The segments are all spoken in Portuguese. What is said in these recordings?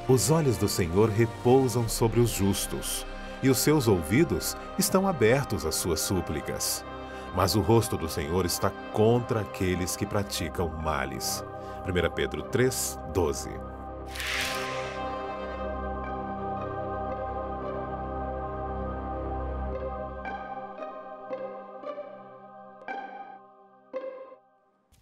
Os olhos do Senhor repousam sobre os justos, e os seus ouvidos estão abertos às suas súplicas. Mas o rosto do Senhor está contra aqueles que praticam males. 1 Pedro 3, 12.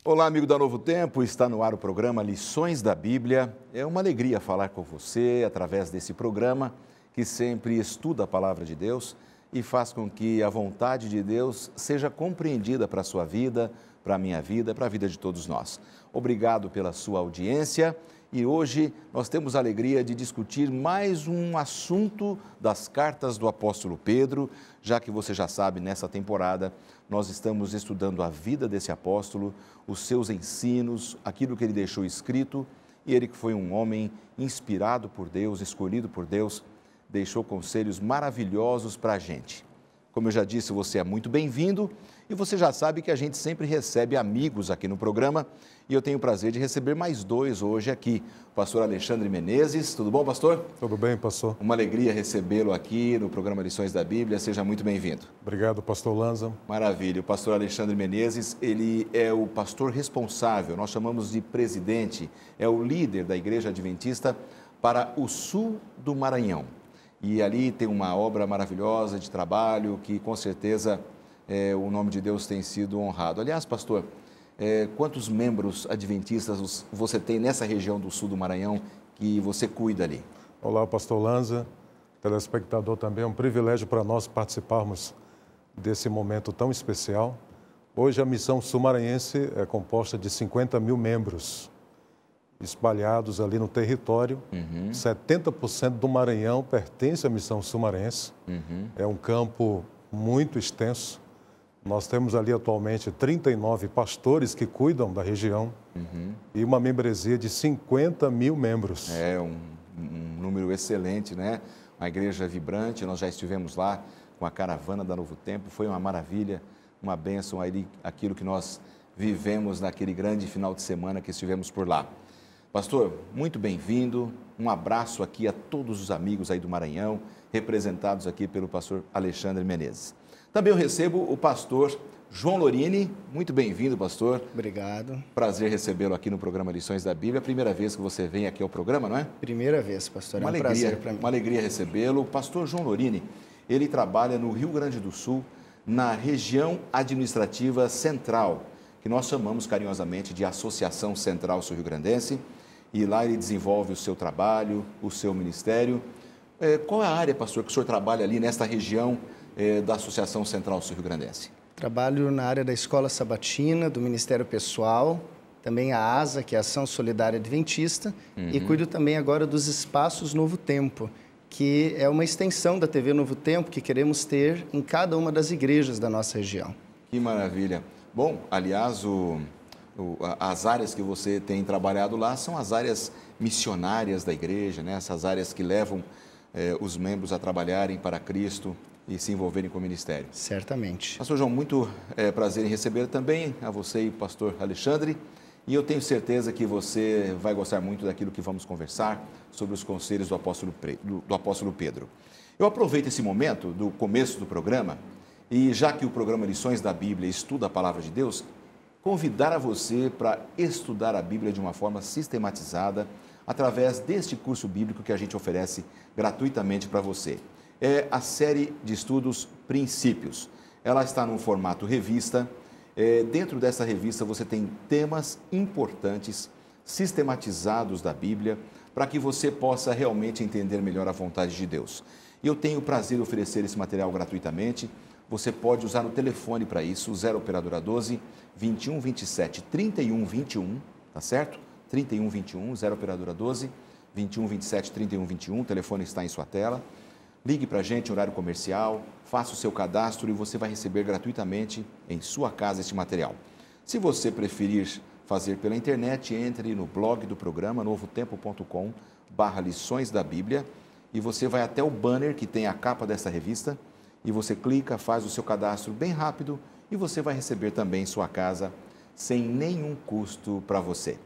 Olá, amigo da Novo Tempo, está no ar o programa Lições da Bíblia. É uma alegria falar com você através desse programa que sempre estuda a Palavra de Deus e faz com que a vontade de Deus seja compreendida para a sua vida, para a minha vida, para a vida de todos nós. Obrigado pela sua audiência e hoje nós temos a alegria de discutir mais um assunto das cartas do apóstolo Pedro, já que você já sabe, nessa temporada nós estamos estudando a vida desse apóstolo, os seus ensinos, aquilo que ele deixou escrito, e ele que foi um homem inspirado por Deus, escolhido por Deus, deixou conselhos maravilhosos para a gente. Como eu já disse, você é muito bem-vindo e você já sabe que a gente sempre recebe amigos aqui no programa e eu tenho o prazer de receber mais dois hoje aqui. O pastor Alexandre Menezes, tudo bom, pastor? Tudo bem, pastor. Uma alegria recebê-lo aqui no programa Lições da Bíblia, seja muito bem-vindo. Obrigado, pastor Lanza. Maravilha, o pastor Alexandre Menezes, ele é o pastor responsável, nós chamamos de presidente, é o líder da Igreja Adventista para o sul do Maranhão. E ali tem uma obra maravilhosa de trabalho que, com certeza, o nome de Deus tem sido honrado. Aliás, pastor, quantos membros adventistas você tem nessa região do sul do Maranhão que você cuida ali? Olá, pastor Lanza, telespectador também. É um privilégio para nós participarmos desse momento tão especial. Hoje, a missão sul-maranhense é composta de 50 mil membros espalhados ali no território. 70% do Maranhão pertence à missão sul-maranhense. É um campo muito extenso. Nós temos ali atualmente 39 pastores que cuidam da região e uma membresia de 50 mil membros. É um número excelente, né? Uma igreja vibrante, nós já estivemos lá com a caravana da Novo Tempo, foi uma maravilha, uma bênção aí, aquilo que nós vivemos naquele grande final de semana que estivemos por lá. Pastor, muito bem-vindo, um abraço aqui a todos os amigos aí do Maranhão, representados aqui pelo pastor Alexandre Menezes. Também eu recebo o pastor João Lorini, muito bem-vindo, pastor. Obrigado. Prazer recebê-lo aqui no programa Lições da Bíblia, primeira vez que você vem aqui ao programa, não é? Primeira vez, pastor, Uma é um alegria, prazer para mim. Uma alegria recebê-lo. O pastor João Lorini, ele trabalha no Rio Grande do Sul, na região administrativa central, que nós chamamos carinhosamente de Associação Central Sul-Rio-Grandense, e lá ele desenvolve o seu trabalho, o seu ministério. Qual é a área, pastor, que o senhor trabalha ali nesta região da Associação Central Sul-Rio-Grandense? Trabalho na área da Escola Sabatina, do Ministério Pessoal, também a ASA, que é a Ação Solidária Adventista, e cuido também agora dos Espaços Novo Tempo, que é uma extensão da TV Novo Tempo que queremos ter em cada uma das igrejas da nossa região. Que maravilha. Bom, aliás, as áreas que você tem trabalhado lá são as áreas missionárias da igreja, né? Essas áreas que levam os membros a trabalharem para Cristo e se envolverem com o ministério. Certamente. Pastor João, muito prazer em receber também a você e o pastor Alexandre. E eu tenho certeza que você vai gostar muito daquilo que vamos conversar sobre os conselhos do apóstolo Pedro. Eu aproveito esse momento do começo do programa e, já que o programa Lições da Bíblia estuda a Palavra de Deus, convidar a você para estudar a Bíblia de uma forma sistematizada através deste curso bíblico que a gente oferece gratuitamente para você. É a série de estudos Princípios. Ela está no formato revista. Dentro dessa revista você tem temas importantes, sistematizados da Bíblia, para que você possa realmente entender melhor a vontade de Deus. E eu tenho o prazer de oferecer esse material gratuitamente. Você pode usar o telefone para isso, 0 Operadora 12 21 27 31 21, tá certo? 31 21, 0 Operadora 12 21 27 31 21, o telefone está em sua tela. Ligue para a gente, horário comercial, faça o seu cadastro e você vai receber gratuitamente em sua casa este material. Se você preferir fazer pela internet, entre no blog do programa novotempo.com/lições da Bíblia e você vai até o banner que tem a capa dessa revista e você clica, faz o seu cadastro bem rápido e você vai receber também em sua casa sem nenhum custo para você.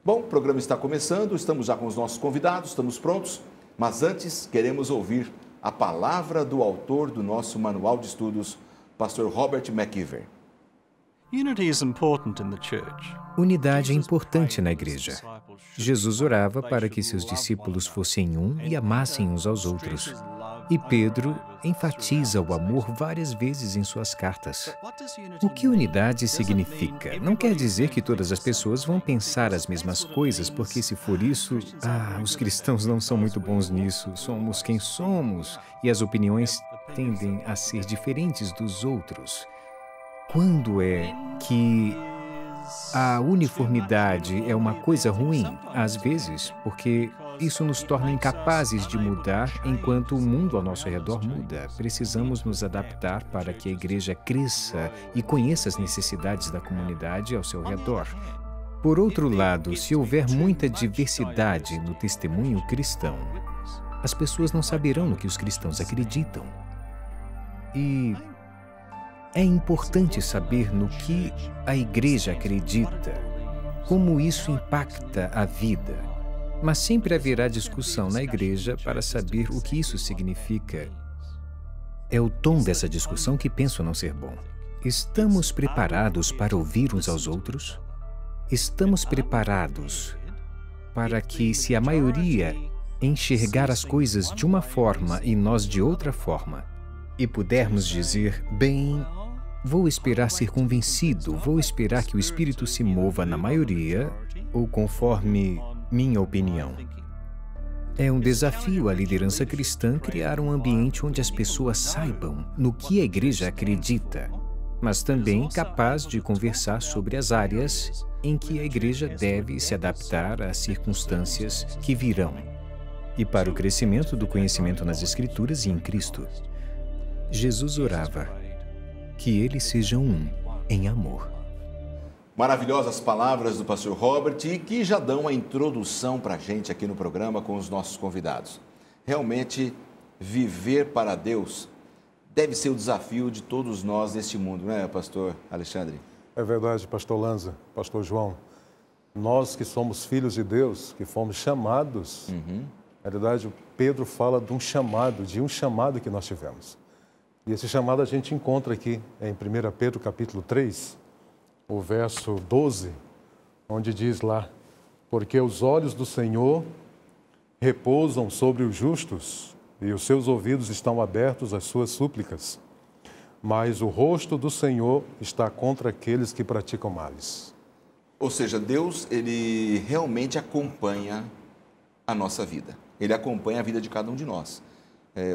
Bom, o programa está começando, estamos já com os nossos convidados, estamos prontos, mas antes queremos ouvir a palavra do autor do nosso manual de estudos, Pastor Robert McKeever. Unidade é importante na igreja. Jesus orava para que seus discípulos fossem um e amassem uns aos outros. E Pedro enfatiza o amor várias vezes em suas cartas. O que unidade significa? Não quer dizer que todas as pessoas vão pensar as mesmas coisas, porque se for isso, os cristãos não são muito bons nisso. Somos quem somos e as opiniões tendem a ser diferentes dos outros. Quando é que a uniformidade é uma coisa ruim? Às vezes, porque isso nos torna incapazes de mudar enquanto o mundo ao nosso redor muda. Precisamos nos adaptar para que a igreja cresça e conheça as necessidades da comunidade ao seu redor. Por outro lado, se houver muita diversidade no testemunho cristão, as pessoas não saberão no que os cristãos acreditam. E é importante saber no que a igreja acredita, como isso impacta a vida. Mas sempre haverá discussão na igreja para saber o que isso significa. É o tom dessa discussão que penso não ser bom. Estamos preparados para ouvir uns aos outros? Estamos preparados para que, se a maioria enxergar as coisas de uma forma e nós de outra forma, e pudermos dizer, bem, vou esperar ser convencido, vou esperar que o Espírito se mova na maioria ou conforme minha opinião. É um desafio à liderança cristã criar um ambiente onde as pessoas saibam no que a igreja acredita, mas também capaz de conversar sobre as áreas em que a igreja deve se adaptar às circunstâncias que virão e para o crescimento do conhecimento nas Escrituras e em Cristo. Jesus orava que eles sejam um em amor. Maravilhosas palavras do pastor Robert e que já dão a introdução para a gente aqui no programa com os nossos convidados. Realmente, viver para Deus deve ser o desafio de todos nós neste mundo, não é, pastor Alexandre? É verdade, pastor Lanza, pastor João. Nós que somos filhos de Deus, que fomos chamados, na verdade, Pedro fala de um chamado que nós tivemos. E esse chamado a gente encontra aqui em 1 Pedro capítulo 3, o verso 12, onde diz lá, porque os olhos do Senhor repousam sobre os justos e os seus ouvidos estão abertos às suas súplicas, mas o rosto do Senhor está contra aqueles que praticam males. Ou seja, Deus, ele realmente acompanha a nossa vida. Ele acompanha a vida de cada um de nós.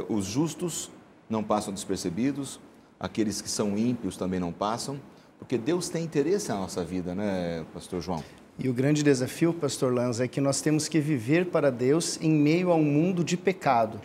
Os justos não passam despercebidos, aqueles que são ímpios também não passam, porque Deus tem interesse na nossa vida, né, pastor João? E o grande desafio, pastor Lanza, é que nós temos que viver para Deus em meio a um mundo de pecado,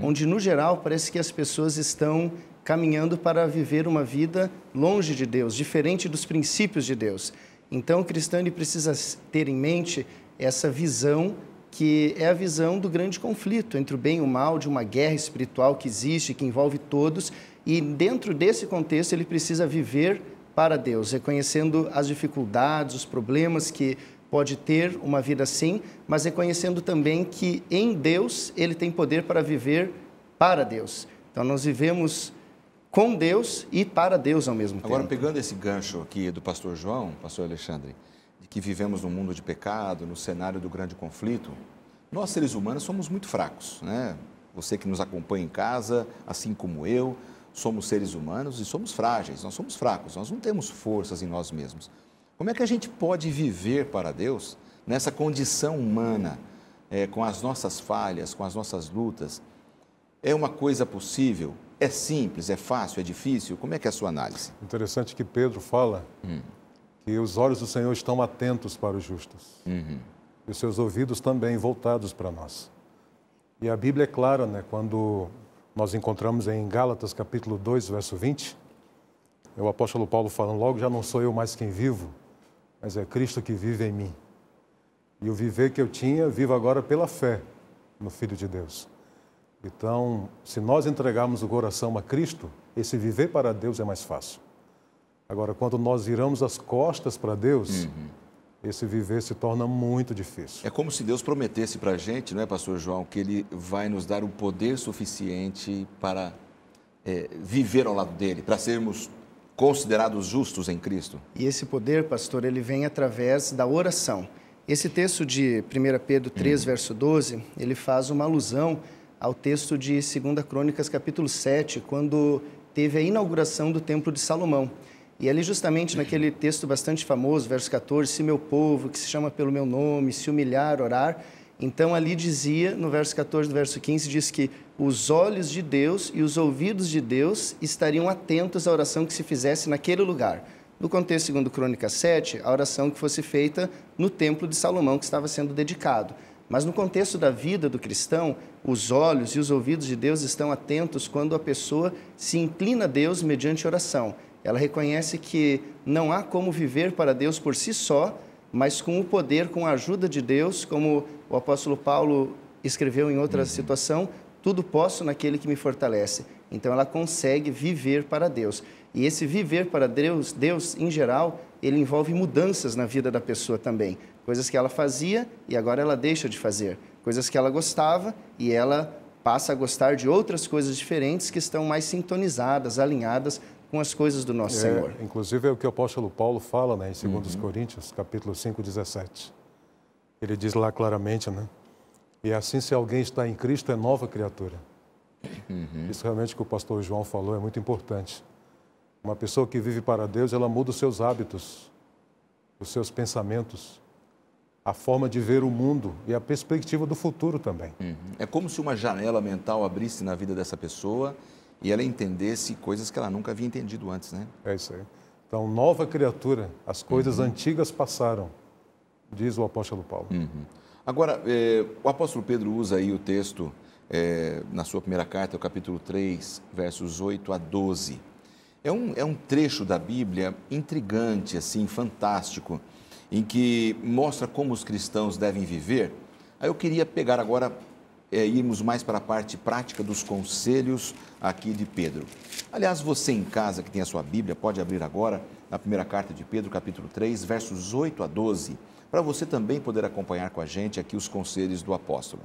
onde, no geral, parece que as pessoas estão caminhando para viver uma vida longe de Deus, diferente dos princípios de Deus. Então, o cristão ele precisa ter em mente essa visão que é a visão do grande conflito entre o bem e o mal, de uma guerra espiritual que existe, que envolve todos, e dentro desse contexto ele precisa viver para Deus, reconhecendo as dificuldades, os problemas que pode ter uma vida assim, mas reconhecendo também que em Deus ele tem poder para viver para Deus. Então nós vivemos com Deus e para Deus ao mesmo tempo. Agora, pegando esse gancho aqui do pastor João, pastor Alexandre, que vivemos num mundo de pecado, no cenário do grande conflito, nós seres humanos somos muito fracos, né? Você que nos acompanha em casa, assim como eu, somos seres humanos e somos frágeis, nós somos fracos, nós não temos forças em nós mesmos. Como é que a gente pode viver para Deus nessa condição humana, com as nossas falhas, com as nossas lutas? É uma coisa possível? É simples? É fácil? É difícil? Como é que é a sua análise? Interessante que Pedro fala que os olhos do Senhor estão atentos para os justos. E os seus ouvidos também voltados para nós. E a Bíblia é clara, né? Quando nós encontramos em Gálatas capítulo 2, verso 20, o apóstolo Paulo falando, logo já não sou eu mais quem vivo, mas é Cristo que vive em mim. E o viver que eu tinha, vivo agora pela fé no Filho de Deus. Então, se nós entregarmos o coração a Cristo, esse viver para Deus é mais fácil. Agora, quando nós viramos as costas para Deus, esse viver se torna muito difícil. É como se Deus prometesse para a gente, não é, pastor João, que Ele vai nos dar o poder suficiente para viver ao lado dEle, para sermos considerados justos em Cristo. E esse poder, pastor, ele vem através da oração. Esse texto de 1 Pedro 3, verso 12, ele faz uma alusão ao texto de 2 Crônicas, capítulo 7, quando teve a inauguração do Templo de Salomão. E ali justamente naquele texto bastante famoso, verso 14, se meu povo, que se chama pelo meu nome, se humilhar, orar. Então ali dizia, no verso 14 do verso 15, diz que os olhos de Deus e os ouvidos de Deus estariam atentos à oração que se fizesse naquele lugar. No contexto, segundo Crônicas 7, a oração que fosse feita no Templo de Salomão, que estava sendo dedicado. Mas no contexto da vida do cristão, os olhos e os ouvidos de Deus estão atentos quando a pessoa se inclina a Deus mediante oração. Ela reconhece que não há como viver para Deus por si só, mas com o poder, com a ajuda de Deus, como o apóstolo Paulo escreveu em outra situação, tudo posso naquele que me fortalece. Então ela consegue viver para Deus. E esse viver para Deus, em geral, ele envolve mudanças na vida da pessoa também. Coisas que ela fazia e agora ela deixa de fazer. Coisas que ela gostava e ela passa a gostar de outras coisas diferentes que estão mais sintonizadas, alinhadas com as coisas do nosso Senhor. Inclusive é o que o apóstolo Paulo fala, né, em 2 Coríntios, capítulo 5, 17. Ele diz lá claramente, né? E assim, se alguém está em Cristo, é nova criatura. Isso realmente que o pastor João falou é muito importante. Uma pessoa que vive para Deus, ela muda os seus hábitos, os seus pensamentos, a forma de ver o mundo e a perspectiva do futuro também. É como se uma janela mental abrisse na vida dessa pessoa e ela entendesse coisas que ela nunca havia entendido antes, né? É isso aí. Então, nova criatura, as coisas antigas passaram, diz o apóstolo Paulo. Agora, o apóstolo Pedro usa aí o texto, na sua primeira carta, o capítulo 3, versos 8 a 12. É um trecho da Bíblia intrigante, assim, fantástico, em que mostra como os cristãos devem viver. Aí eu queria pegar agora, irmos mais para a parte prática dos conselhos aqui de Pedro. Aliás, você em casa que tem a sua Bíblia, pode abrir agora na primeira carta de Pedro, capítulo 3, versos 8 a 12, para você também poder acompanhar com a gente aqui os conselhos do apóstolo.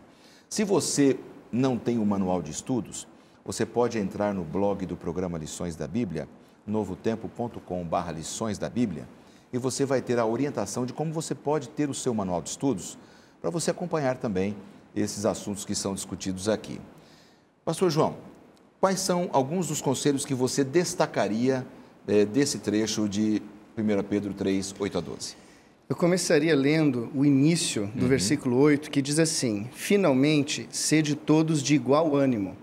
Se você não tem o manual de estudos, você pode entrar no blog do programa Lições da Bíblia, novotempo.com/lições da Bíblia, e você vai ter a orientação de como você pode ter o seu manual de estudos, para você acompanhar também esses assuntos que são discutidos aqui. Pastor João, quais são alguns dos conselhos que você destacaria desse trecho de 1 Pedro 3, 8 a 12? Eu começaria lendo o início do versículo 8, que diz assim: finalmente, sede todos de igual ânimo.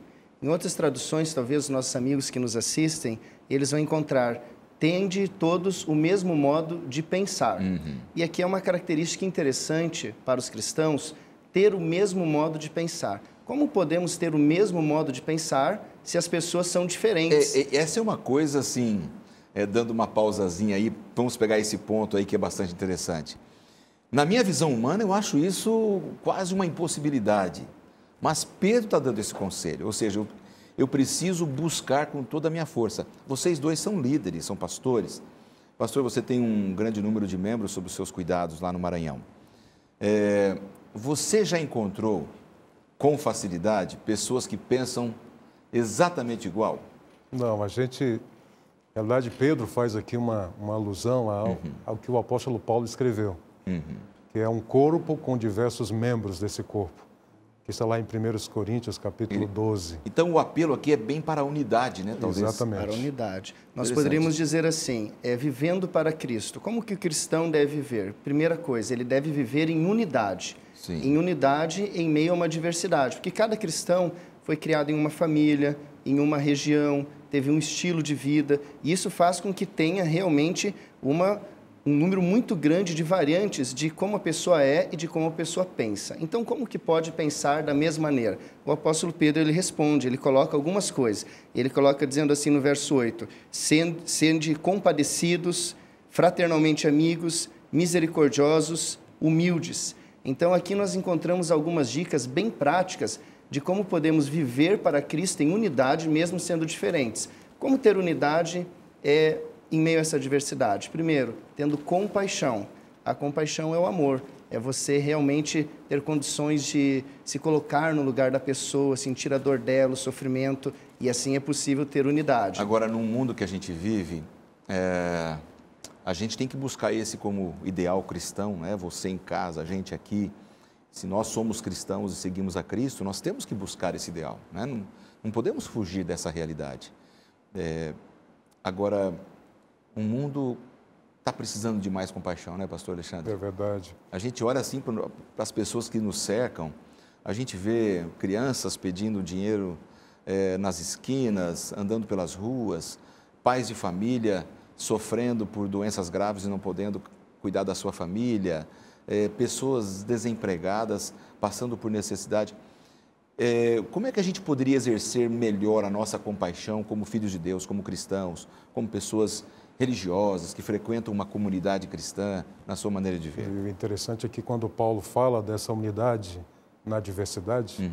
Em outras traduções, talvez os nossos amigos que nos assistem, eles vão encontrar: tende todos o mesmo modo de pensar. E aqui é uma característica interessante para os cristãos, ter o mesmo modo de pensar. Como podemos ter o mesmo modo de pensar se as pessoas são diferentes? Essa é uma coisa, assim, dando uma pausazinha aí, vamos pegar esse ponto aí que é bastante interessante. Na minha visão humana, eu acho isso quase uma impossibilidade. Mas Pedro está dando esse conselho, ou seja, eu preciso buscar com toda a minha força. Vocês dois são líderes, são pastores. Pastor, você tem um grande número de membros sob os seus cuidados lá no Maranhão. Você já encontrou com facilidade pessoas que pensam exatamente igual? Não, a gente, na verdade, Pedro faz aqui uma alusão ao que o apóstolo Paulo escreveu, que é um corpo com diversos membros desse corpo, que está lá em 1 Coríntios, capítulo 12. Então, o apelo aqui é bem para a unidade, né? Talvez. Exatamente. Para a unidade. Nós poderíamos dizer assim, vivendo para Cristo. Como que o cristão deve viver? Primeira coisa, ele deve viver em unidade. Sim. Em unidade em meio a uma diversidade. Porque cada cristão foi criado em uma família, em uma região, teve um estilo de vida. E isso faz com que tenha realmente um número muito grande de variantes de como a pessoa é e de como a pessoa pensa. Então, como que pode pensar da mesma maneira? O apóstolo Pedro, ele responde, ele coloca algumas coisas. Ele coloca dizendo assim no verso 8, sende compadecidos, fraternalmente amigos, misericordiosos, humildes. Então, aqui nós encontramos algumas dicas bem práticas de como podemos viver para Cristo em unidade, mesmo sendo diferentes. Como ter unidade em meio a essa diversidade? Primeiro, tendo compaixão. A compaixão é o amor, é você realmente ter condições de se colocar no lugar da pessoa, sentir a dor dela, o sofrimento, e assim é possível ter unidade. Agora, num mundo que a gente vive, a gente tem que buscar esse como ideal cristão, né? Você em casa, a gente aqui. Se nós somos cristãos e seguimos a Cristo, nós temos que buscar esse ideal, né? Não podemos fugir dessa realidade. Agora, o mundo está precisando de mais compaixão, né, pastor Alexandre? É verdade. A gente olha assim para as pessoas que nos cercam, a gente vê crianças pedindo dinheiro nas esquinas, andando pelas ruas, pais de família sofrendo por doenças graves e não podendo cuidar da sua família, pessoas desempregadas passando por necessidade. Como é que a gente poderia exercer melhor a nossa compaixão como filhos de Deus, como cristãos, como pessoas religiosas que frequentam uma comunidade cristã na sua maneira de ver? E o interessante é que quando Paulo fala dessa unidade na diversidade,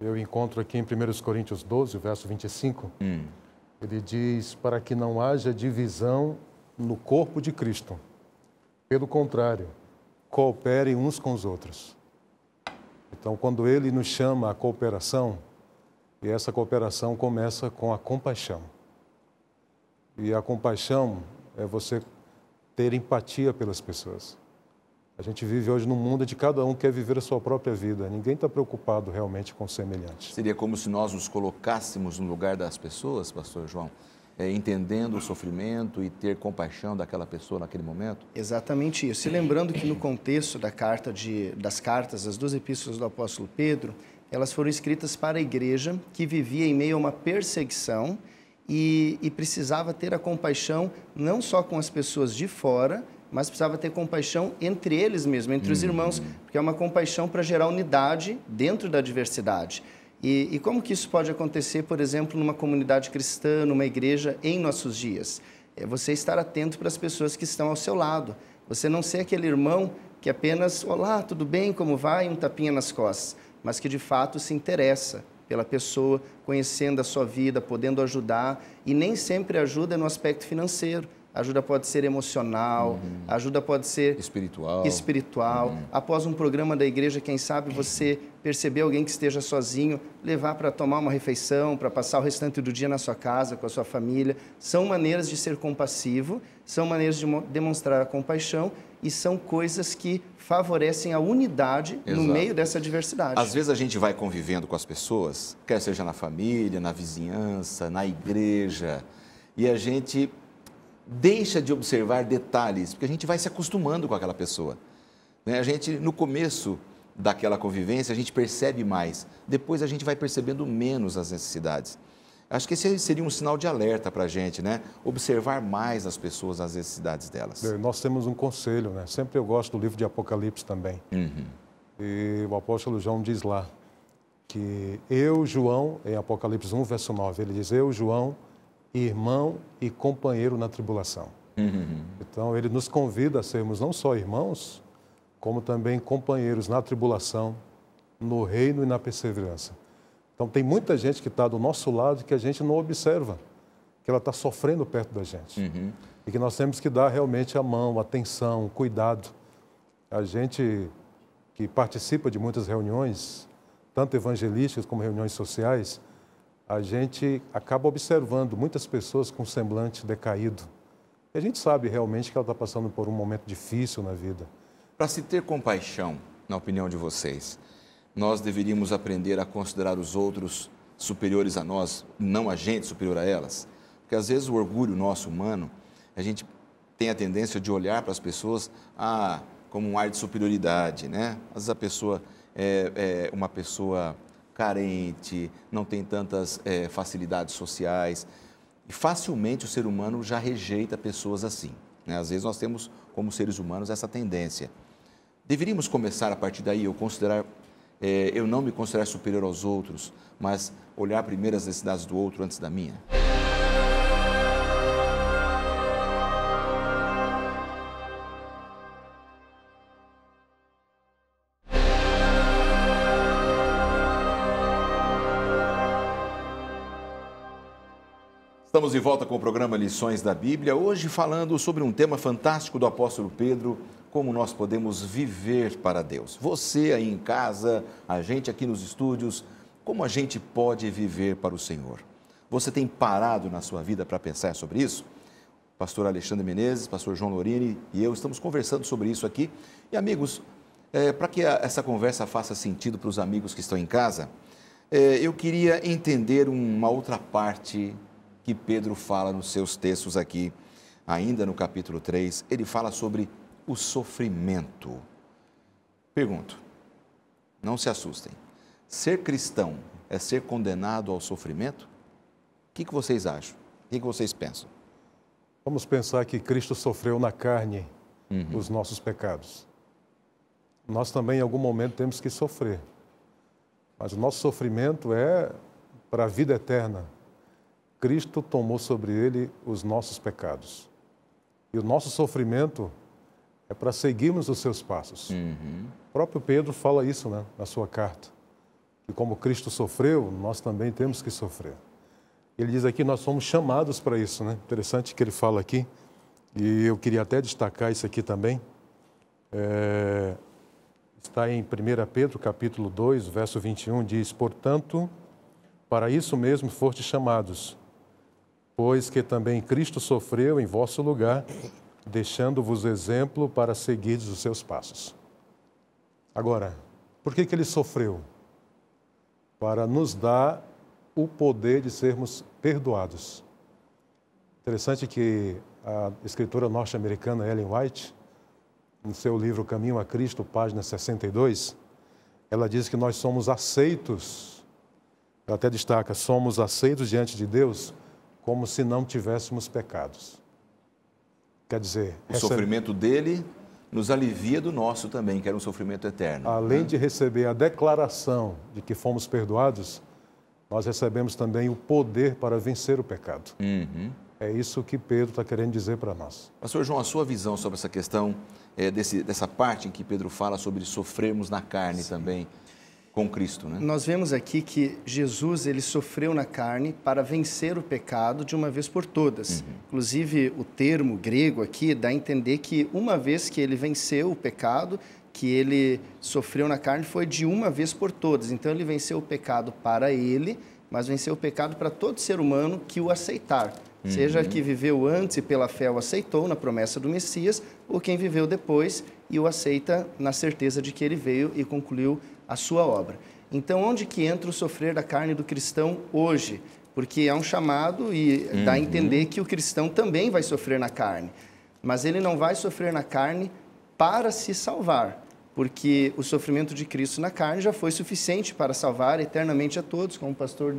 eu encontro aqui em 1 Coríntios 12, verso 25, ele diz para que não haja divisão no corpo de Cristo. Pelo contrário, cooperem uns com os outros. Então, quando ele nos chama à cooperação, e essa cooperação começa com a compaixão. E a compaixão é você ter empatia pelas pessoas. A gente vive hoje num mundo onde cada um quer viver a sua própria vida. Ninguém está preocupado realmente com o semelhante. Seria como se nós nos colocássemos no lugar das pessoas, pastor João? Entendendo o sofrimento e ter compaixão daquela pessoa naquele momento? Exatamente isso. E lembrando que no contexto das cartas, as 2 epístolas do apóstolo Pedro, elas foram escritas para a igreja que vivia em meio a uma perseguição e precisava ter a compaixão não só com as pessoas de fora, mas precisava ter compaixão entre eles mesmos, entre os irmãos, porque é uma compaixão para gerar unidade dentro da diversidade. E como que isso pode acontecer, por exemplo, numa comunidade cristã, numa igreja, em nossos dias? É você estar atento para as pessoas que estão ao seu lado. Você não ser aquele irmão que apenas, olá, tudo bem, como vai? Um tapinha nas costas. Mas que, de fato, se interessa pela pessoa, conhecendo a sua vida, podendo ajudar. E nem sempre ajuda no aspecto financeiro. Ajuda pode ser emocional, ajuda pode ser espiritual. Após um programa da igreja, quem sabe você perceber alguém que esteja sozinho, levar para tomar uma refeição, para passar o restante do dia na sua casa, com a sua família. São maneiras de ser compassivo, são maneiras de demonstrar a compaixão e são coisas que favorecem a unidade no meio dessa diversidade. Às vezes a gente vai convivendo com as pessoas, quer seja na família, na vizinhança, na igreja, e a gente deixa de observar detalhes, porque a gente vai se acostumando com aquela pessoa. A gente, no começo daquela convivência, a gente percebe mais, depois a gente vai percebendo menos as necessidades. Acho que esse seria um sinal de alerta para a gente, né? Observar mais as pessoas, as necessidades delas. Nós temos um conselho, né? Sempre eu gosto do livro de Apocalipse também. E o apóstolo João diz lá que eu, João, em Apocalipse 1, verso 9, ele diz, eu, João, irmão e companheiro na tribulação. Então, ele nos convida a sermos não só irmãos, como também companheiros na tribulação, no reino e na perseverança. Então, tem muita gente que está do nosso lado que a gente não observa, que ela está sofrendo perto da gente. E que nós temos que dar realmente a mão, atenção, cuidado. A gente que participa de muitas reuniões, tanto evangelísticas como reuniões sociais, a gente acaba observando muitas pessoas com semblante decaído. E a gente sabe realmente que ela está passando por um momento difícil na vida. Para se ter compaixão, na opinião de vocês, nós deveríamos aprender a considerar os outros superiores a nós, não a gente superior a elas? Porque às vezes o orgulho nosso humano, a gente tem a tendência de olhar para as pessoas como um ar de superioridade, né? Às vezes a pessoa é uma pessoa carente, não tem tantas facilidades sociais. E facilmente o ser humano já rejeita pessoas assim, né? Às vezes nós temos, como seres humanos, essa tendência. Deveríamos começar a partir daí, eu não me considerar superior aos outros, mas olhar primeiro as necessidades do outro antes da minha? Estamos de volta com o programa Lições da Bíblia, hoje falando sobre um tema fantástico do apóstolo Pedro, como nós podemos viver para Deus. Você aí em casa, a gente aqui nos estúdios, como a gente pode viver para o Senhor? Você tem parado na sua vida para pensar sobre isso? Pastor Alexandre Menezes, pastor João Lorini e eu estamos conversando sobre isso aqui. E amigos, para que essa conversa faça sentido para os amigos que estão em casa, eu queria entender uma outra parte que Pedro fala nos seus textos aqui, ainda no capítulo 3, ele fala sobre o sofrimento. Pergunto, não se assustem, ser cristão é ser condenado ao sofrimento? O que vocês acham? O que vocês pensam? Vamos pensar que Cristo sofreu na carne os nossos pecados. Nós também, em algum momento, temos que sofrer. Mas o nosso sofrimento é para a vida eterna. Cristo tomou sobre ele os nossos pecados. E o nosso sofrimento é para seguirmos os seus passos. O próprio Pedro fala isso, né, na sua carta. Que como Cristo sofreu, nós também temos que sofrer. Ele diz aqui, nós somos chamados para isso, né? Interessante que ele fala aqui, e eu queria até destacar isso aqui também. Está em 1 Pedro, capítulo 2, verso 21, diz, portanto, para isso mesmo fostes chamados, pois que também Cristo sofreu em vosso lugar, deixando-vos exemplo para seguirdes os seus passos. Agora, por que ele sofreu? Para nos dar o poder de sermos perdoados. Interessante que a escritora norte-americana Ellen White, no seu livro Caminho a Cristo, página 62, ela diz que nós somos aceitos, ela até destaca, somos aceitos diante de Deus como se não tivéssemos pecados. Quer dizer... O sofrimento dele nos alivia do nosso também, que era um sofrimento eterno. Além de receber a declaração de que fomos perdoados, nós recebemos também o poder para vencer o pecado. É isso que Pedro está querendo dizer para nós. Pastor João, a sua visão sobre essa questão, dessa parte em que Pedro fala sobre sofrermos na carne também com Cristo, né? Nós vemos aqui que Jesus, ele sofreu na carne para vencer o pecado de uma vez por todas. Inclusive, o termo grego aqui dá a entender que uma vez que ele venceu o pecado, que ele sofreu na carne, foi de uma vez por todas. Então, ele venceu o pecado para ele, mas venceu o pecado para todo ser humano que o aceitar. Seja que viveu antes e pela fé o aceitou na promessa do Messias, ou quem viveu depois e o aceita na certeza de que ele veio e concluiu a sua obra. Então, onde que entra o sofrer da carne do cristão hoje? Porque é um chamado e dá a entender que o cristão também vai sofrer na carne. Mas ele não vai sofrer na carne para se salvar, porque o sofrimento de Cristo na carne já foi suficiente para salvar eternamente a todos, como o pastor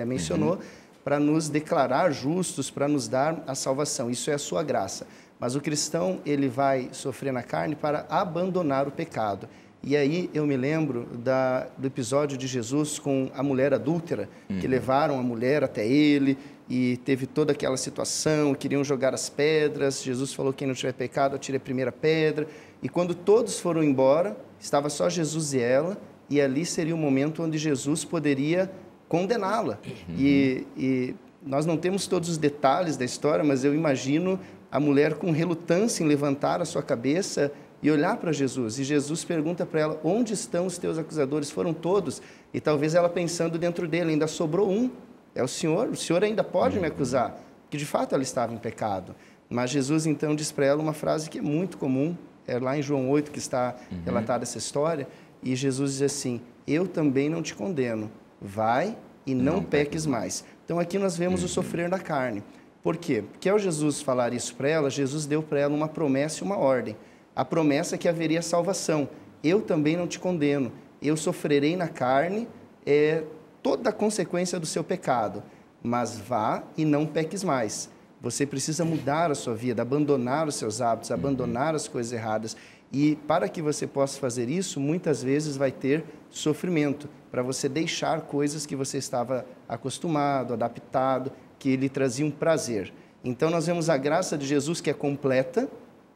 mencionou, para nos declarar justos, para nos dar a salvação. Isso é a sua graça. Mas o cristão, ele vai sofrer na carne para abandonar o pecado. E aí eu me lembro do episódio de Jesus com a mulher adúltera, que levaram a mulher até ele e teve toda aquela situação, queriam jogar as pedras. Jesus falou, quem não tiver pecado, atire a primeira pedra. E quando todos foram embora, estava só Jesus e ela, e ali seria o momento onde Jesus poderia condená-la. E nós não temos todos os detalhes da história, mas eu imagino a mulher com relutância em levantar a sua cabeça e olhar para Jesus. E Jesus pergunta para ela, onde estão os teus acusadores? Foram todos. E talvez ela pensando dentro dele, ainda sobrou um. É o Senhor ainda pode me acusar. Que de fato ela estava em pecado. Mas Jesus então diz para ela uma frase que é muito comum, é lá em João 8 que está relatada essa história, e Jesus diz assim, eu também não te condeno, vai e não peques mais. Então aqui nós vemos o sofrer da carne. Por quê? Porque ao Jesus falar isso para ela, Jesus deu para ela uma promessa e uma ordem. A promessa é que haveria salvação. Eu também não te condeno. Eu sofrerei na carne toda a consequência do seu pecado. Mas vá e não peques mais. Você precisa mudar a sua vida, abandonar os seus hábitos, abandonar as coisas erradas. E para que você possa fazer isso, muitas vezes vai ter sofrimento, para você deixar coisas que você estava acostumado, adaptado, que lhe traziam prazer. Então nós vemos a graça de Jesus que é completa,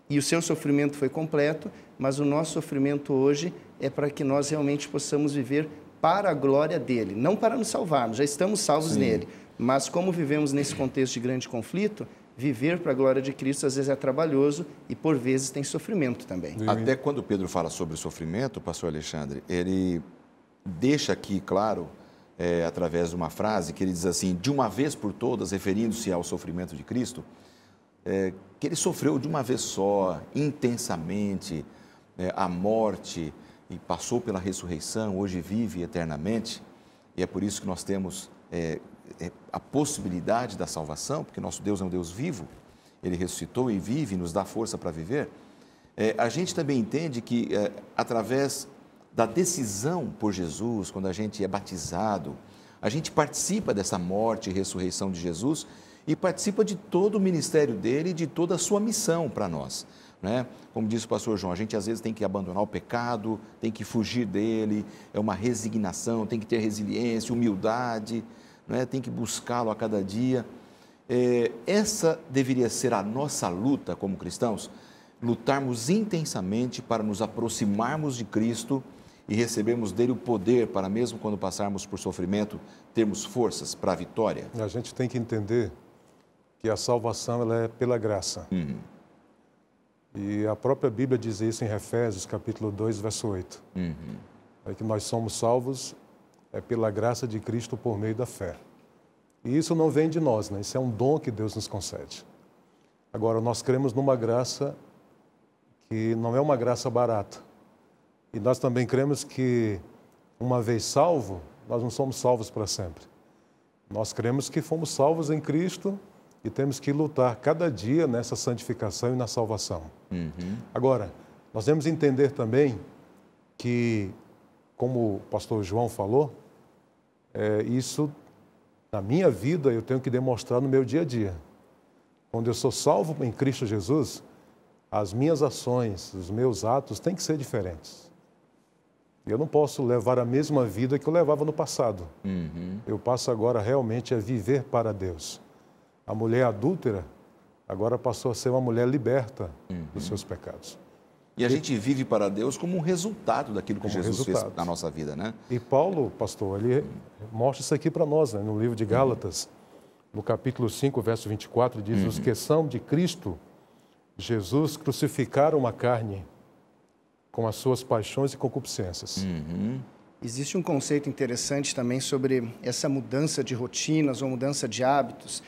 e o seu sofrimento foi completo, mas o nosso sofrimento hoje é para que nós realmente possamos viver para a glória dele, não para nos salvarmos, já estamos salvos nele, mas como vivemos nesse contexto de grande conflito, viver para a glória de Cristo às vezes é trabalhoso e por vezes tem sofrimento também. Até quando Pedro fala sobre o sofrimento, pastor Alexandre, ele deixa aqui claro, através de uma frase, que ele diz assim, de uma vez por todas, referindo-se ao sofrimento de Cristo, que ele sofreu de uma vez só, intensamente, a morte, e passou pela ressurreição, hoje vive eternamente, e é por isso que nós temos a possibilidade da salvação, porque nosso Deus é um Deus vivo, Ele ressuscitou e vive e nos dá força para viver. A gente também entende que, através da decisão por Jesus, quando a gente é batizado, a gente participa dessa morte e ressurreição de Jesus e participa de todo o ministério dele e de toda a sua missão para nós. Né? Como disse o pastor João, a gente às vezes tem que abandonar o pecado, tem que fugir dele, é uma resignação, tem que ter resiliência, humildade, né? Tem que buscá-lo a cada dia. Essa deveria ser a nossa luta como cristãos, lutarmos intensamente para nos aproximarmos de Cristo e recebermos dele o poder para, mesmo quando passarmos por sofrimento, termos forças para a vitória. A gente tem que entender que a salvação ela é pela graça. E a própria Bíblia diz isso em Efésios, capítulo 2, verso 8. É que nós somos salvos pela graça de Cristo por meio da fé. E isso não vem de nós, né? Isso é um dom que Deus nos concede. Agora, nós cremos numa graça que não é uma graça barata. E nós também cremos que, uma vez salvo, nós não somos salvos para sempre. Nós cremos que fomos salvos em Cristo e temos que lutar cada dia nessa santificação e na salvação. Agora, nós devemos entender também que, como o pastor João falou, isso, na minha vida, eu tenho que demonstrar no meu dia a dia. Quando eu sou salvo em Cristo Jesus, as minhas ações, os meus atos têm que ser diferentes. Eu não posso levar a mesma vida que eu levava no passado. Eu passo agora realmente a viver para Deus. A mulher adúltera agora passou a ser uma mulher liberta dos seus pecados. E a gente vive para Deus como um resultado daquilo que Jesus fez na nossa vida, né? E Paulo, pastor, ele mostra isso aqui para nós, né? No livro de Gálatas, no capítulo 5, verso 24, diz, os que são de Cristo, Jesus crucificaram a carne com as suas paixões e concupiscências. Existe um conceito interessante também sobre essa mudança de rotinas ou mudança de hábitos,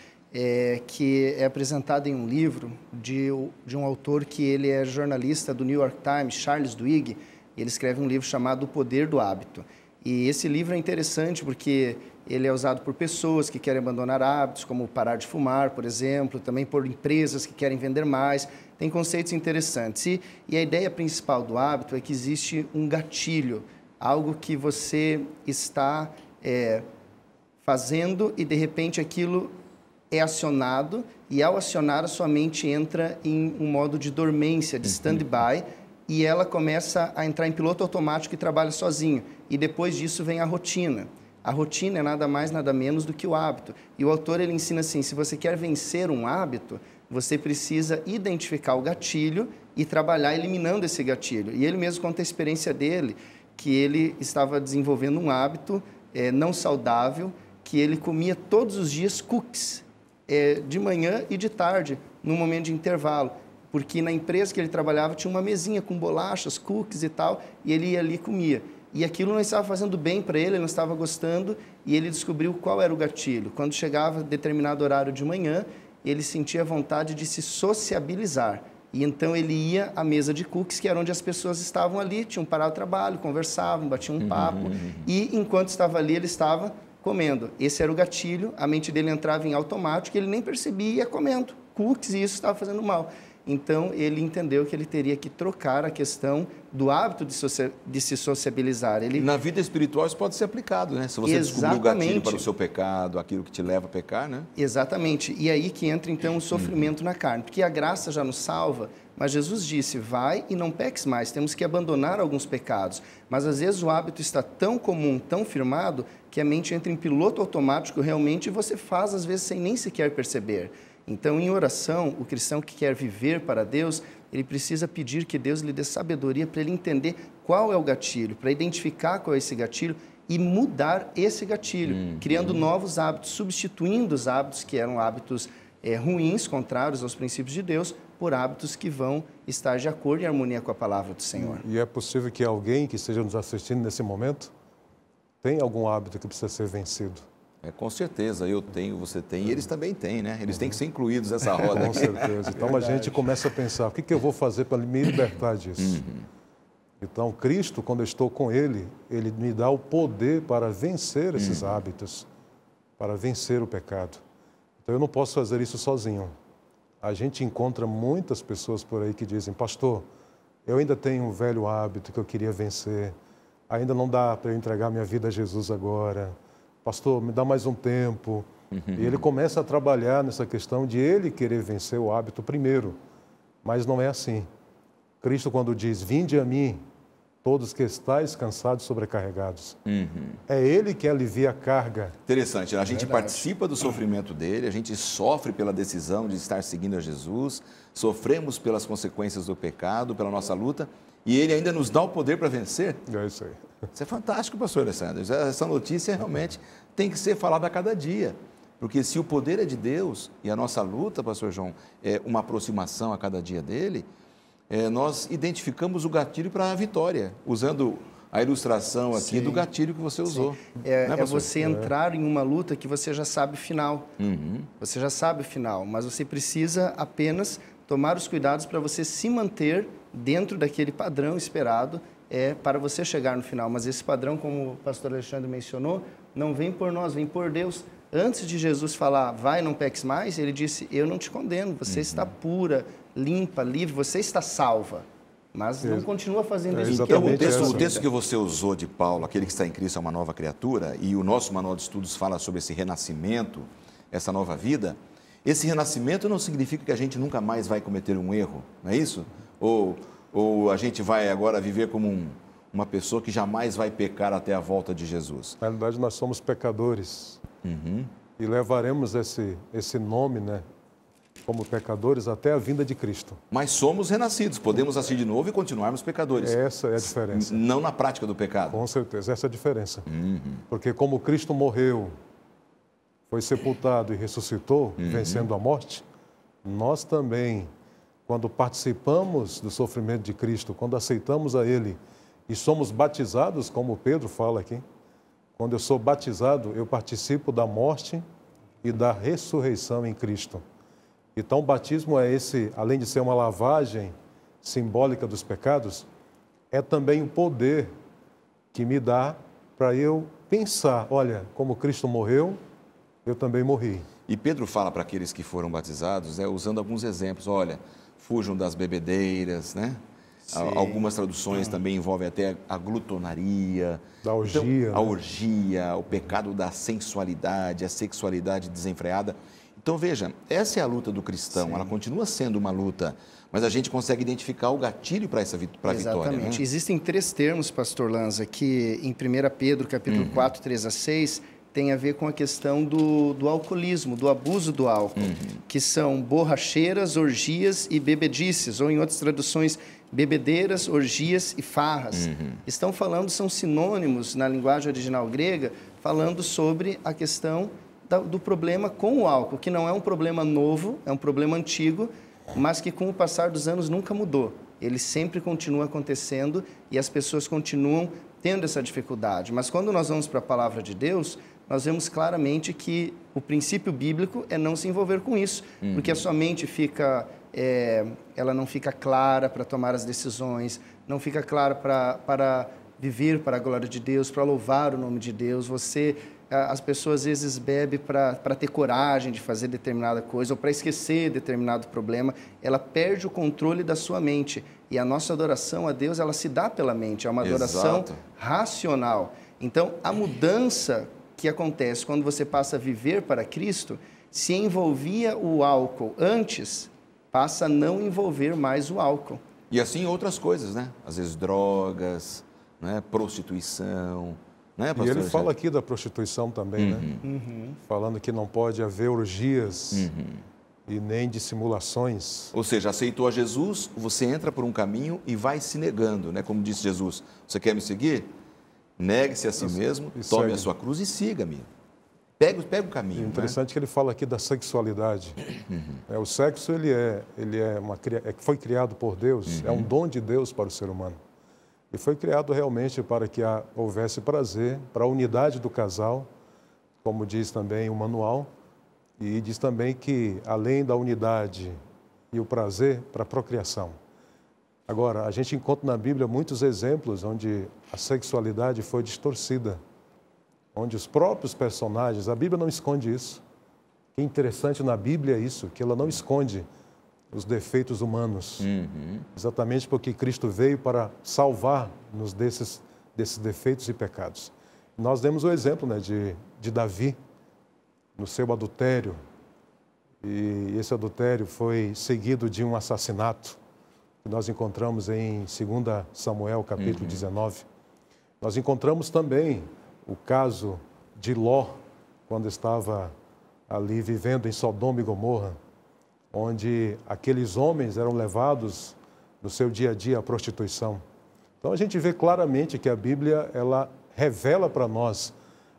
que é apresentado em um livro de um autor que ele é jornalista do New York Times, Charles Duhigg. Ele escreve um livro chamado O Poder do Hábito. E esse livro é interessante porque ele é usado por pessoas que querem abandonar hábitos, como parar de fumar, por exemplo, também por empresas que querem vender mais. Tem conceitos interessantes. E a ideia principal do hábito é que existe um gatilho, algo que você está fazendo e, de repente, aquilo é acionado, e ao acionar a sua mente entra em um modo de dormência, de stand-by, e ela começa a entrar em piloto automático e trabalha sozinho. E depois disso vem a rotina. A rotina é nada mais, nada menos do que o hábito. E o autor ele ensina assim, se você quer vencer um hábito, você precisa identificar o gatilho e trabalhar eliminando esse gatilho. E ele mesmo conta a experiência dele, que ele estava desenvolvendo um hábito não saudável, que ele comia todos os dias cookies, de manhã e de tarde, no momento de intervalo, porque na empresa que ele trabalhava tinha uma mesinha com bolachas, cookies e tal, e ele ia ali e comia. E aquilo não estava fazendo bem para ele não estava gostando, e ele descobriu qual era o gatilho. Quando chegava determinado horário de manhã, ele sentia vontade de se sociabilizar. E então ele ia à mesa de cookies, que era onde as pessoas estavam ali, tinham parado o trabalho, conversavam, batiam um papo, e enquanto estava ali, ele estava comendo. Esse era o gatilho, a mente dele entrava em automático, ele nem percebia e ia comendo cookies, e isso estava fazendo mal. Então, ele entendeu que ele teria que trocar a questão do hábito de se sociabilizar. Na vida espiritual isso pode ser aplicado, né? Se você descobrir o gatilho para o seu pecado, aquilo que te leva a pecar, né? Exatamente. E aí que entra, então, o sofrimento na carne. Porque a graça já nos salva, mas Jesus disse, vai e não peques mais. Temos que abandonar alguns pecados. Mas, às vezes, o hábito está tão comum, tão firmado, que a mente entra em piloto automático realmente e você faz, às vezes, sem nem sequer perceber. Então, em oração, o cristão que quer viver para Deus, ele precisa pedir que Deus lhe dê sabedoria para ele entender qual é o gatilho, para identificar qual é esse gatilho e mudar esse gatilho, criando novos hábitos, substituindo os hábitos que eram hábitos ruins, contrários aos princípios de Deus, por hábitos que vão estar de acordo e harmonia com a palavra do Senhor. E é possível que alguém que esteja nos assistindo nesse momento tenha algum hábito que precisa ser vencido. Com certeza, eu tenho, você tem, e eles também têm, né? Eles têm que ser incluídos nessa roda. Com certeza. Então a gente começa a pensar, o que eu vou fazer para me libertar disso? Então Cristo, quando eu estou com Ele, Ele me dá o poder para vencer esses hábitos, para vencer o pecado. Então eu não posso fazer isso sozinho. A gente encontra muitas pessoas por aí que dizem, pastor, eu ainda tenho um velho hábito que eu queria vencer, ainda não dá para eu entregar minha vida a Jesus agora. Pastor, me dá mais um tempo. E ele começa a trabalhar nessa questão de ele querer vencer o hábito primeiro. Mas não é assim. Cristo, quando diz, vinde a mim, todos que estáis cansados e sobrecarregados. É ele que alivia a carga. Interessante, a gente participa do sofrimento dele, a gente sofre pela decisão de estar seguindo a Jesus, sofremos pelas consequências do pecado, pela nossa luta, e ele ainda nos dá o poder para vencer. É isso aí. Isso é fantástico, pastor Alessandro. Essa notícia realmente tem que ser falada a cada dia. Porque se o poder é de Deus e a nossa luta, pastor João, é uma aproximação a cada dia dele, nós identificamos o gatilho para a vitória, usando a ilustração aqui do gatilho que você usou. É você entrar em uma luta que você já sabe o final. Você já sabe o final, mas você precisa apenas tomar os cuidados para você se manter dentro daquele padrão esperado para você chegar no final. Mas esse padrão, como o pastor Alexandre mencionou, não vem por nós, vem por Deus. Antes de Jesus falar, vai, não peques mais, ele disse, eu não te condeno, você está pura, limpa, livre, você está salva. Mas não continua fazendo isso. O texto que você usou de Paulo, aquele que está em Cristo é uma nova criatura, e o nosso manual de estudos fala sobre esse renascimento, essa nova vida, esse renascimento não significa que a gente nunca mais vai cometer um erro, não é isso? Ou a gente vai agora viver como uma pessoa que jamais vai pecar até a volta de Jesus? Na verdade, nós somos pecadores. E levaremos esse nome, né, como pecadores até a vinda de Cristo. Mas somos renascidos, podemos nascer de novo e continuarmos pecadores. Essa é a diferença. Não na prática do pecado. Com certeza, essa é a diferença. Porque como Cristo morreu, foi sepultado e ressuscitou, vencendo a morte, nós também, quando participamos do sofrimento de Cristo, quando aceitamos a Ele e somos batizados, como Pedro fala aqui, quando eu sou batizado, eu participo da morte e da ressurreição em Cristo. Então, o batismo é esse, além de ser uma lavagem simbólica dos pecados, é também o poder que me dá para eu pensar, olha, como Cristo morreu, eu também morri. E Pedro fala para aqueles que foram batizados, usando alguns exemplos, olha, fujam das bebedeiras, né? Algumas traduções também envolvem até a glutonaria. Da orgia. Então, a orgia, o pecado da sensualidade, a sexualidade desenfreada. Então, veja, essa é a luta do cristão. Ela continua sendo uma luta, mas a gente consegue identificar o gatilho para a vitória. Exatamente. Né? Existem 3 termos, pastor Lanza, que em 1 Pedro, capítulo 4, 3 a 6, tem a ver com a questão do alcoolismo, do abuso do álcool, que são borracheiras, orgias e bebedices, ou em outras traduções, bebedeiras, orgias e farras. Estão falando, são sinônimos na linguagem original grega, falando sobre a questão do problema com o álcool, que não é um problema novo, é um problema antigo, mas que com o passar dos anos nunca mudou. Ele sempre continua acontecendo e as pessoas continuam tendo essa dificuldade. Mas quando nós vamos para a palavra de Deus, nós vemos claramente que o princípio bíblico é não se envolver com isso, porque a sua mente fica, ela não fica clara para tomar as decisões, não fica clara para viver para a glória de Deus, para louvar o nome de Deus. As pessoas às vezes bebem para ter coragem de fazer determinada coisa ou para esquecer determinado problema. Ela perde o controle da sua mente. E a nossa adoração a Deus, ela se dá pela mente, é uma adoração racional. Então, a mudança que acontece quando você passa a viver para Cristo, se envolvia o álcool antes, passa a não envolver mais o álcool. E assim outras coisas, né? Às vezes drogas, né? Prostituição, né, pastor? E ele fala aqui da prostituição também, né? Falando que não pode haver orgias e nem dissimulações. Ou seja, aceitou a Jesus, você entra por um caminho e vai se negando, né? Como disse Jesus, você quer me seguir? Negue-se a si mesmo, tome a sua cruz e siga-me. Pega o caminho. É interessante que ele fala aqui da sexualidade. O sexo foi criado por Deus, é um dom de Deus para o ser humano. E foi criado realmente para que houvesse prazer, para a unidade do casal, como diz também o manual, e diz também que além da unidade e o prazer, para a procriação. Agora, a gente encontra na Bíblia muitos exemplos onde a sexualidade foi distorcida, onde os próprios personagens, a Bíblia não esconde isso. O que é interessante na Bíblia é isso, que ela não esconde os defeitos humanos. Exatamente porque Cristo veio para salvar-nos desses defeitos e pecados. Nós demos o exemplo, né, de Davi, no seu adultério, e esse adultério foi seguido de um assassinato, que nós encontramos em 2 Samuel, capítulo 19. Nós encontramos também o caso de Ló, quando estava ali vivendo em Sodoma e Gomorra, onde aqueles homens eram levados no seu dia a dia à prostituição. Então a gente vê claramente que a Bíblia, ela revela para nós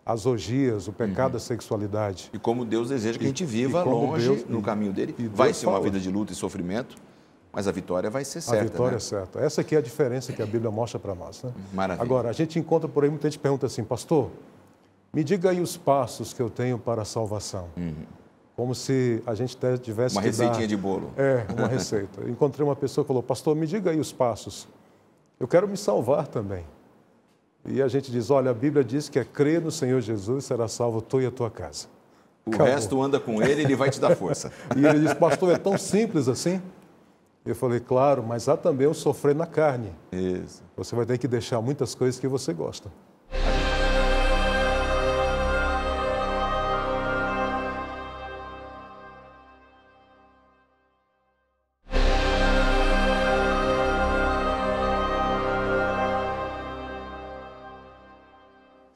as orgias, o pecado da sexualidade. E como Deus deseja que a gente viva longe no caminho dele. Vai ser uma vida de luta e sofrimento, mas a vitória vai ser certa. A vitória é certa. Essa aqui é a diferença que a Bíblia mostra para nós, né? Maravilha. Agora, a gente encontra por aí, muita gente pergunta assim, pastor, me diga aí os passos que eu tenho para a salvação. Como se a gente tivesse uma receitinha de bolo. Uma receita. Eu encontrei uma pessoa que falou, pastor, me diga aí os passos. Eu quero me salvar também. E a gente diz, olha, a Bíblia diz que é crer no Senhor Jesus, será salvo tu e a tua casa. O resto anda com ele vai te dar força. E ele disse, pastor, é tão simples assim? Eu falei, claro, mas há também o sofrer na carne. Isso. Você vai ter que deixar muitas coisas que você gosta.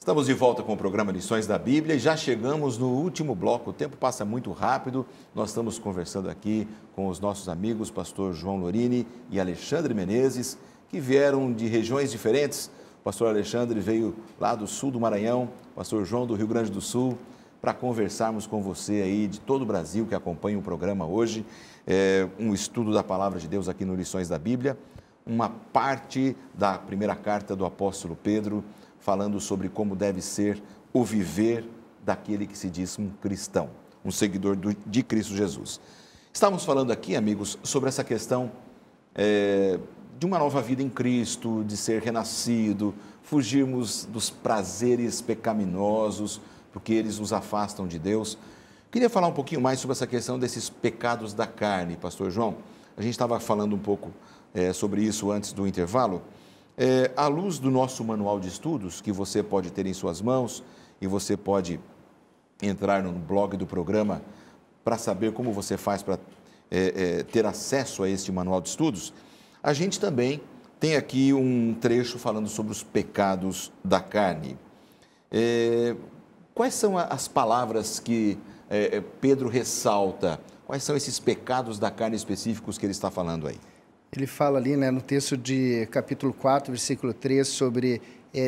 Estamos de volta com o programa Lições da Bíblia e já chegamos no último bloco. O tempo passa muito rápido. Nós estamos conversando aqui com os nossos amigos, pastor João Lorini e Alexandre Menezes, que vieram de regiões diferentes. O pastor Alexandre veio lá do sul do Maranhão, o pastor João do Rio Grande do Sul, para conversarmos com você aí de todo o Brasil que acompanha o programa hoje. Um estudo da Palavra de Deus aqui no Lições da Bíblia, uma parte da primeira carta do apóstolo Pedro, falando sobre como deve ser o viver daquele que se diz um cristão, um seguidor de Cristo Jesus. Estamos falando aqui, amigos, sobre essa questão de uma nova vida em Cristo, de ser renascido, fugirmos dos prazeres pecaminosos, porque eles nos afastam de Deus. Queria falar um pouquinho mais sobre essa questão desses pecados da carne, pastor João. A gente estava falando um pouco sobre isso antes do intervalo. À luz do nosso manual de estudos, que você pode ter em suas mãos, e você pode entrar no blog do programa para saber como você faz para ter acesso a este manual de estudos, a gente também tem aqui um trecho falando sobre os pecados da carne. Quais são as palavras que Pedro ressalta? Quais são esses pecados da carne específicos que ele está falando aí? Ele fala ali, né, no texto de capítulo 4, versículo 3, sobre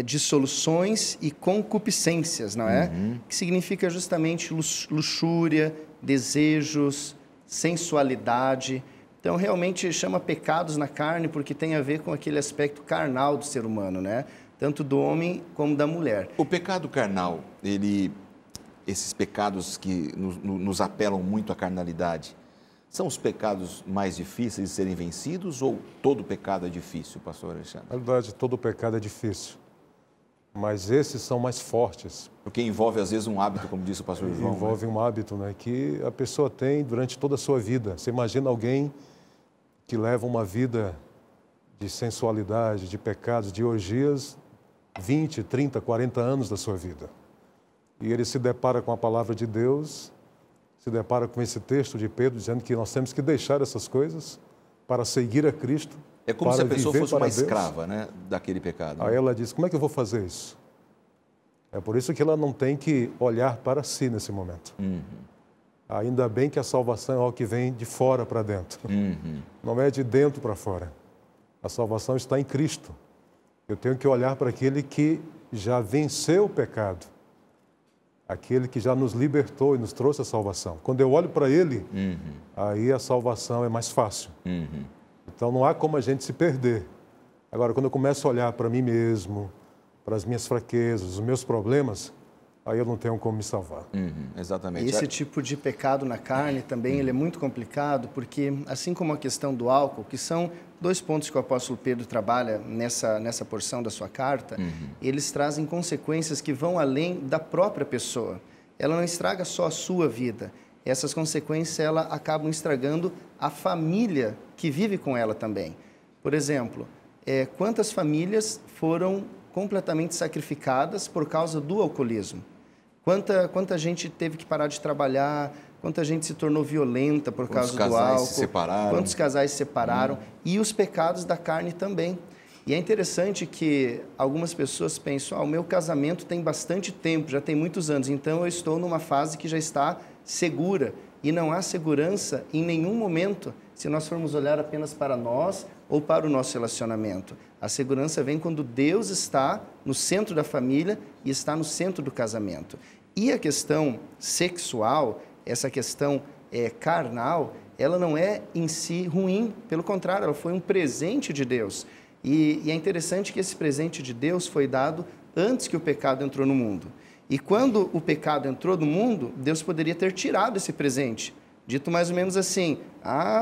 dissoluções e concupiscências, não é? Que significa justamente luxúria, desejos, sensualidade. Então, realmente chama pecados na carne porque tem a ver com aquele aspecto carnal do ser humano, né? Tanto do homem como da mulher. O pecado carnal, esses pecados que nos apelam muito à carnalidade, são os pecados mais difíceis de serem vencidos ou todo pecado é difícil, pastor Alexandre? Na verdade, todo pecado é difícil, mas esses são mais fortes. Porque envolve, às vezes, um hábito, como disse o pastor João. Envolve um hábito, né, que a pessoa tem durante toda a sua vida. Você imagina alguém que leva uma vida de sensualidade, de pecados, de orgias, 20, 30, 40 anos da sua vida. E ele se depara com a palavra de Deus, se depara com esse texto de Pedro, dizendo que nós temos que deixar essas coisas para seguir a Cristo. É como se a pessoa fosse uma escrava, né, daquele pecado. Aí ela diz, como é que eu vou fazer isso? É por isso que ela não tem que olhar para si nesse momento. Ainda bem que a salvação é algo que vem de fora para dentro. Não é de dentro para fora. A salvação está em Cristo. Eu tenho que olhar para aquele que já venceu o pecado. aquele que já nos libertou e nos trouxe a salvação. Quando eu olho para Ele, aí a salvação é mais fácil. Então não há como a gente se perder. Agora, quando eu começo a olhar para mim mesmo, para as minhas fraquezas, os meus problemas, aí eu não tenho como me salvar. Exatamente. Esse tipo de pecado na carne também ele é muito complicado, porque assim como a questão do álcool, que são 2 pontos que o apóstolo Pedro trabalha nessa porção da sua carta, eles trazem consequências que vão além da própria pessoa. Ela não estraga só a sua vida. Essas consequências ela acabam estragando a família que vive com ela também. Por exemplo, quantas famílias foram completamente sacrificadas por causa do alcoolismo? Quanta gente teve que parar de trabalhar, quanta gente se tornou violenta por causa do álcool, quantos casais se separaram, e os pecados da carne também. E é interessante que algumas pessoas pensam, o meu casamento tem bastante tempo, já tem muitos anos, então eu estou numa fase que já está segura. E não há segurança em nenhum momento se nós formos olhar apenas para nós ou para o nosso relacionamento. A segurança vem quando Deus está no centro da família e está no centro do casamento. E a questão sexual, essa questão carnal, ela não é em si ruim, pelo contrário, ela foi um presente de Deus. E é interessante que esse presente de Deus foi dado antes que o pecado entrou no mundo. E quando o pecado entrou no mundo, Deus poderia ter tirado esse presente. Dito mais ou menos assim,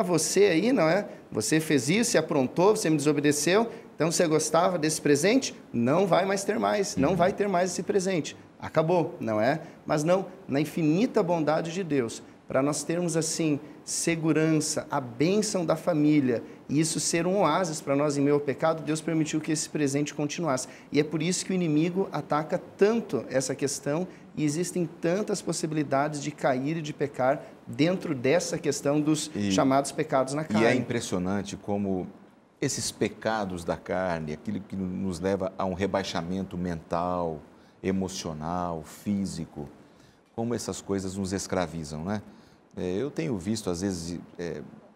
você aí, não é? Você fez isso, você aprontou, você me desobedeceu, então você gostava desse presente? Não vai mais ter mais, não vai ter mais esse presente. Acabou, não é? Mas não, na infinita bondade de Deus, para nós termos assim segurança, a bênção da família, e isso ser um oásis para nós em meio ao pecado, Deus permitiu que esse presente continuasse. E é por isso que o inimigo ataca tanto essa questão e existem tantas possibilidades de cair e de pecar dentro dessa questão dos chamados pecados na carne. E é impressionante como esses pecados da carne, aquilo que nos leva a um rebaixamento mental, emocional, físico, como essas coisas nos escravizam, né? Eu tenho visto, às vezes,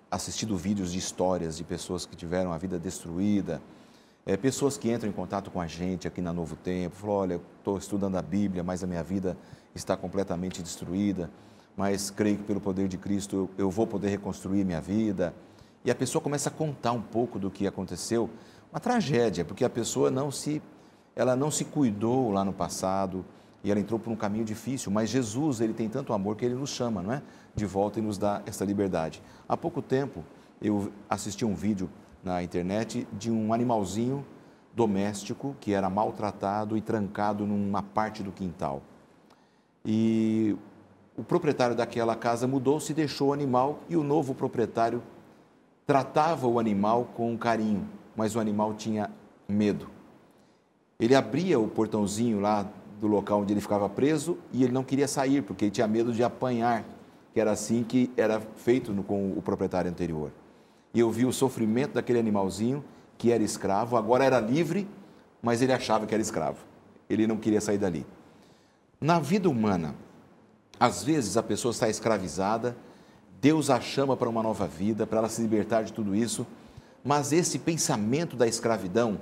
assistido vídeos de histórias de pessoas que tiveram a vida destruída, pessoas que entram em contato com a gente aqui na Novo Tempo, falam, olha, estou estudando a Bíblia, mas a minha vida está completamente destruída, mas creio que pelo poder de Cristo eu vou poder reconstruir minha vida. E a pessoa começa a contar um pouco do que aconteceu, uma tragédia, porque a pessoa não se cuidou lá no passado e ela entrou por um caminho difícil, mas Jesus, ele tem tanto amor que ele nos chama, não é? De volta e nos dá essa liberdade. Há pouco tempo eu assisti um vídeo na internet de um animalzinho doméstico que era maltratado e trancado numa parte do quintal. E o proprietário daquela casa mudou-se e deixou o animal e o novo proprietário tratava o animal com carinho, mas o animal tinha medo. Ele abria o portãozinho lá do local onde ele ficava preso e ele não queria sair porque ele tinha medo de apanhar, que era assim que era feito com o proprietário anterior. E eu vi o sofrimento daquele animalzinho que era escravo, agora era livre, mas ele achava que era escravo. Ele não queria sair dali. Na vida humana, às vezes a pessoa está escravizada, Deus a chama para uma nova vida, para ela se libertar de tudo isso, mas esse pensamento da escravidão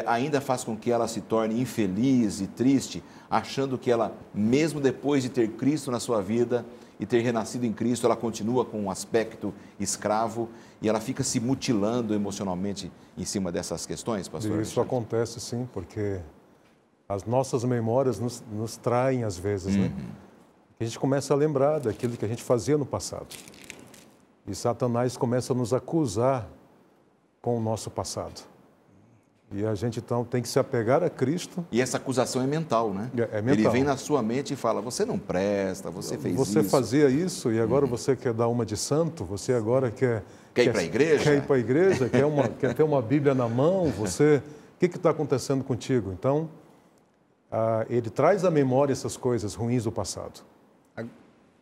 ainda faz com que ela se torne infeliz e triste, achando que ela, mesmo depois de ter Cristo na sua vida e ter renascido em Cristo, ela continua com um aspecto escravo e ela fica se mutilando emocionalmente em cima dessas questões, pastor? Isso acontece sim, porque as nossas memórias nos traem às vezes, né? A gente começa a lembrar daquilo que a gente fazia no passado. E Satanás começa a nos acusar com o nosso passado. E a gente, então, tem que se apegar a Cristo. E essa acusação é mental, né? É mental. Ele vem na sua mente e fala, você não presta, você fez isso. Você fazia isso e agora você quer dar uma de santo, você agora quer ir para a igreja? Quer ir para a igreja, quer ter uma Bíblia na mão, você... O que está acontecendo contigo? Então, ele traz à memória essas coisas ruins do passado.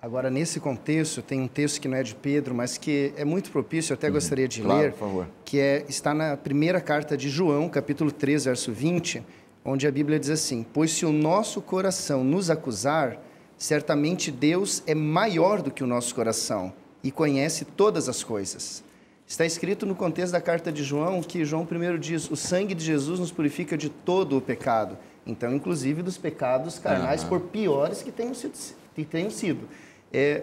Agora, nesse contexto, tem um texto que não é de Pedro, mas que é muito propício, eu até gostaria de ler, por favor. Que está na primeira carta de João, capítulo 3, verso 20, onde a Bíblia diz assim, pois se o nosso coração nos acusar, certamente Deus é maior do que o nosso coração e conhece todas as coisas. Está escrito no contexto da carta de João, que João primeiro diz, o sangue de Jesus nos purifica de todo o pecado. Então, inclusive dos pecados carnais, por piores que tenham sido.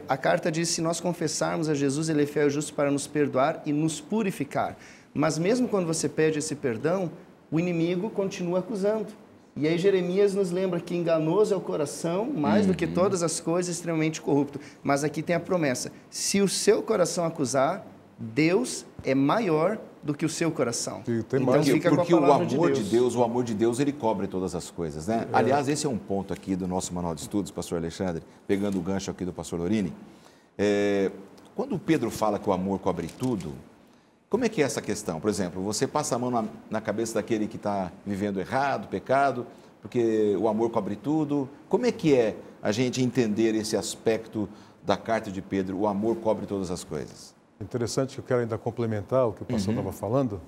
A carta diz, se nós confessarmos a Jesus, Ele é fiel e justo para nos perdoar e nos purificar. Mas mesmo quando você pede esse perdão, o inimigo continua acusando. E aí Jeremias nos lembra que enganoso é o coração, mais do que todas as coisas, extremamente corrupto. Mas aqui tem a promessa, se o seu coração acusar, Deus é maior do que o seu coração. Então fica porque o amor de Deus, ele cobre todas as coisas, né? Aliás, esse é um ponto aqui do nosso manual de estudos, pastor Alexandre, pegando o gancho aqui do pastor Lorini. Quando Pedro fala que o amor cobre tudo, como é que é essa questão? Por exemplo, você passa a mão na cabeça daquele que está vivendo errado, pecado, porque o amor cobre tudo. Como é que é a gente entender esse aspecto da carta de Pedro, o amor cobre todas as coisas? Interessante que eu quero ainda complementar o que o pastor estava falando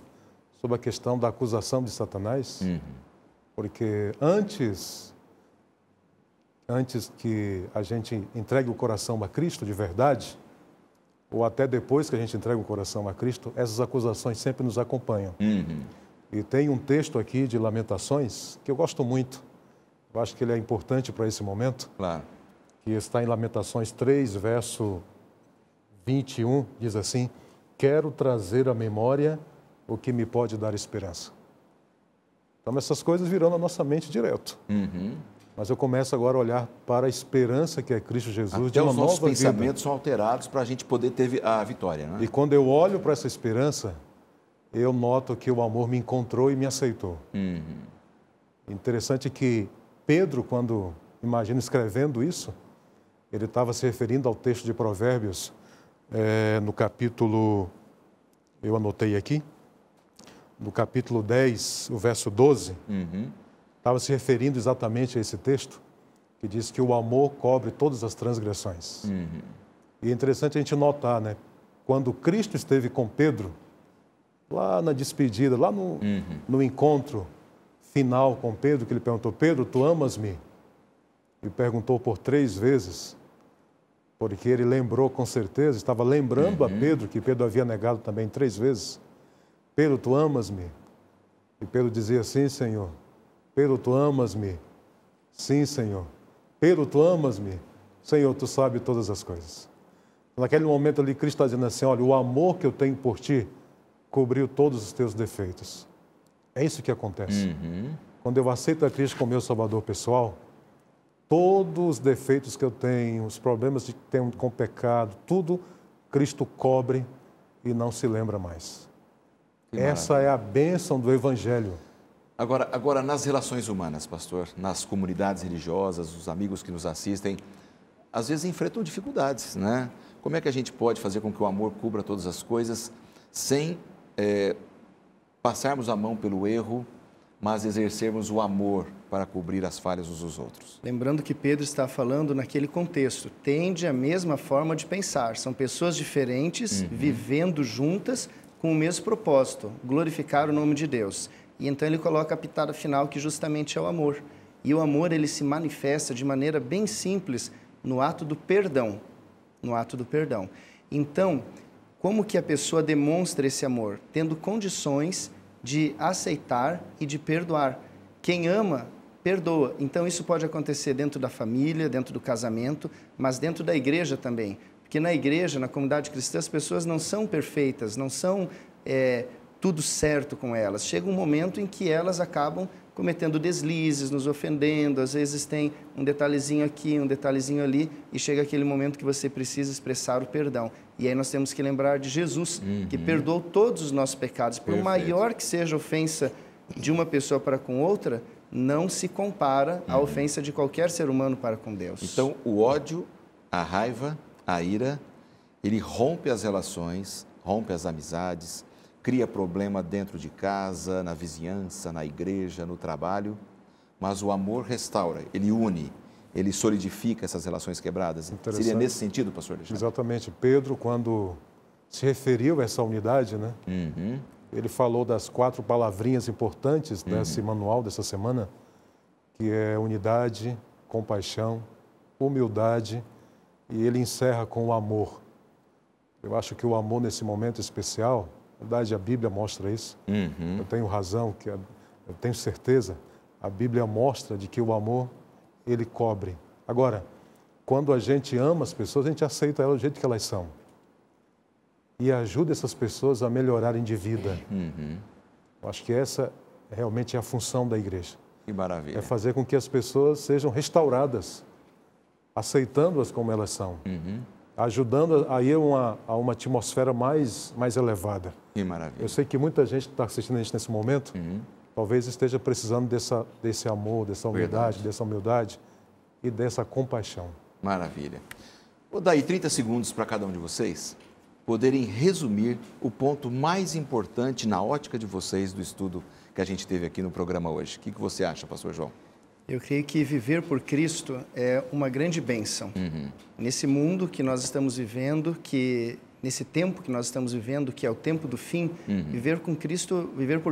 sobre a questão da acusação de Satanás, porque antes que a gente entregue o coração a Cristo de verdade, ou até depois que a gente entrega o coração a Cristo, essas acusações sempre nos acompanham. E tem um texto aqui de Lamentações que eu gosto muito, eu acho que ele é importante para esse momento, que está em Lamentações 3, verso 21, diz assim, quero trazer à memória o que me pode dar esperança. Então essas coisas virão na nossa mente direto. Mas eu começo agora a olhar para a esperança que é Cristo Jesus, de uma nova vida. Os nossos pensamentos são alterados para a gente poder ter a vitória, né? E quando eu olho para essa esperança, eu noto que o amor me encontrou e me aceitou. Interessante que Pedro, quando, imagino, escrevendo isso, ele estava se referindo ao texto de Provérbios, no capítulo, eu anotei aqui, no capítulo 10, o verso 12, estava se referindo exatamente a esse texto, que diz que o amor cobre todas as transgressões. E é interessante a gente notar, né? Quando Cristo esteve com Pedro, lá na despedida, lá no encontro final com Pedro, que ele perguntou, Pedro, tu amas-me? E perguntou por 3 vezes, porque ele lembrou com certeza, estava lembrando a Pedro, que Pedro havia negado também 3 vezes. Pedro, tu amas-me? E Pedro dizia, sim, Senhor. Pedro, tu amas-me? Sim, Senhor. Pedro, tu amas-me? Senhor, tu sabes todas as coisas. Naquele momento ali, Cristo está dizendo assim, olha, o amor que eu tenho por ti cobriu todos os teus defeitos. É isso que acontece. Quando eu aceito a Cristo como meu Salvador pessoal, todos os defeitos que eu tenho, os problemas que tenho com o pecado, tudo Cristo cobre e não se lembra mais. Essa é a bênção do Evangelho. Agora, nas relações humanas, pastor, nas comunidades religiosas, os amigos que nos assistem, às vezes enfrentam dificuldades, né? Como é que a gente pode fazer com que o amor cubra todas as coisas sem passarmos a mão pelo erro, mas exercermos o amor para cobrir as falhas uns dos outros? Lembrando que Pedro está falando naquele contexto, tende a mesma forma de pensar, são pessoas diferentes, vivendo juntas com o mesmo propósito, glorificar o nome de Deus. E então ele coloca a pitada final, que justamente é o amor. E o amor, ele se manifesta de maneira bem simples no ato do perdão. No ato do perdão. Então, como que a pessoa demonstra esse amor? Tendo condições de aceitar e de perdoar. Quem ama, perdoa. Então, isso pode acontecer dentro da família, dentro do casamento, mas dentro da igreja também. Porque na igreja, na comunidade cristã, as pessoas não são perfeitas, não são tudo certo com elas. Chega um momento em que elas acabam cometendo deslizes, nos ofendendo, às vezes tem um detalhezinho aqui, um detalhezinho ali, e chega aquele momento que você precisa expressar o perdão. E aí nós temos que lembrar de Jesus, que perdoou todos os nossos pecados. Por maior que seja a ofensa de uma pessoa para com outra, não se compara à ofensa de qualquer ser humano para com Deus. Então, o ódio, a raiva, a ira, ele rompe as relações, rompe as amizades, cria problema dentro de casa, na vizinhança, na igreja, no trabalho, mas o amor restaura, ele une, ele solidifica essas relações quebradas. Seria nesse sentido, pastor Alexandre? Exatamente. Pedro, quando se referiu a essa unidade, né? Ele falou das 4 palavrinhas importantes desse manual dessa semana, que é unidade, compaixão, humildade, e ele encerra com o amor. Eu acho que o amor nesse momento especial, na verdade a Bíblia mostra isso, eu tenho razão, eu tenho certeza, A Bíblia mostra de que o amor, ele cobre. Agora, quando a gente ama as pessoas, a gente aceita elas do jeito que elas são. E ajuda essas pessoas a melhorarem de vida. Eu acho que essa realmente é a função da igreja. Que maravilha. É fazer com que as pessoas sejam restauradas, aceitando-as como elas são. Ajudando a ir a uma atmosfera mais elevada. Que maravilha. Eu sei que muita gente está assistindo a gente nesse momento, talvez esteja precisando desse amor, dessa humildade e dessa compaixão. Maravilha. Vou dar aí 30 segundos para cada um de vocês poderem resumir o ponto mais importante na ótica de vocês do estudo que a gente teve aqui no programa hoje. O que você acha, pastor João? Eu creio que viver por Cristo é uma grande bênção. Nesse mundo que nós estamos vivendo, nesse tempo que nós estamos vivendo, que é o tempo do fim, viver por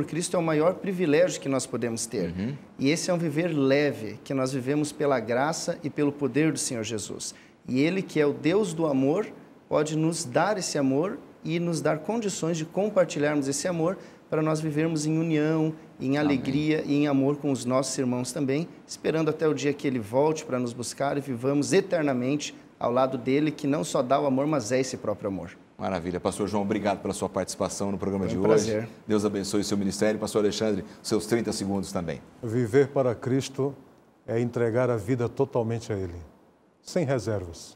Cristo é o maior privilégio que nós podemos ter. E esse é um viver leve, que nós vivemos pela graça e pelo poder do Senhor Jesus. E Ele, que é o Deus do amor, pode nos dar esse amor e nos dar condições de compartilharmos esse amor para nós vivermos em união, em alegria e em amor com os nossos irmãos também, esperando até o dia que Ele volte para nos buscar e vivamos eternamente ao lado dEle, que não só dá o amor, mas é esse próprio amor. Maravilha. Pastor João, obrigado pela sua participação no programa de hoje. Prazer. Deus abençoe o seu ministério. Pastor Alexandre, seus 30 segundos também. Viver para Cristo é entregar a vida totalmente a Ele, sem reservas.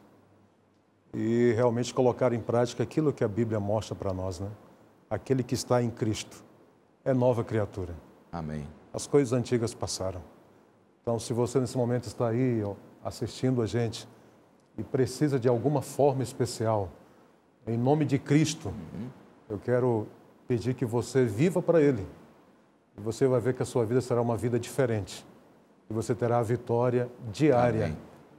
E realmente colocar em prática aquilo que a Bíblia mostra para nós, né? Aquele que está em Cristo é nova criatura. Amém. As coisas antigas passaram. Então, se você nesse momento está aí assistindo a gente e precisa de alguma forma especial, em nome de Cristo, eu quero pedir que você viva para Ele. E você vai ver que a sua vida será uma vida diferente. E você terá a vitória diária. Amém.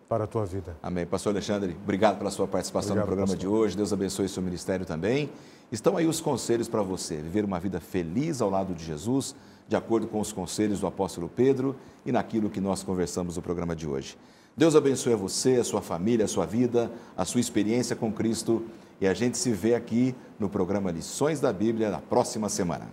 Para a tua vida. Amém. Pastor Alexandre, obrigado pela sua participação no programa de hoje. Deus abençoe o seu ministério também. Estão aí os conselhos para você viver uma vida feliz ao lado de Jesus, de acordo com os conselhos do apóstolo Pedro e naquilo que nós conversamos no programa de hoje. Deus abençoe a você, a sua família, a sua vida, a sua experiência com Cristo. E a gente se vê aqui no programa Lições da Bíblia na próxima semana.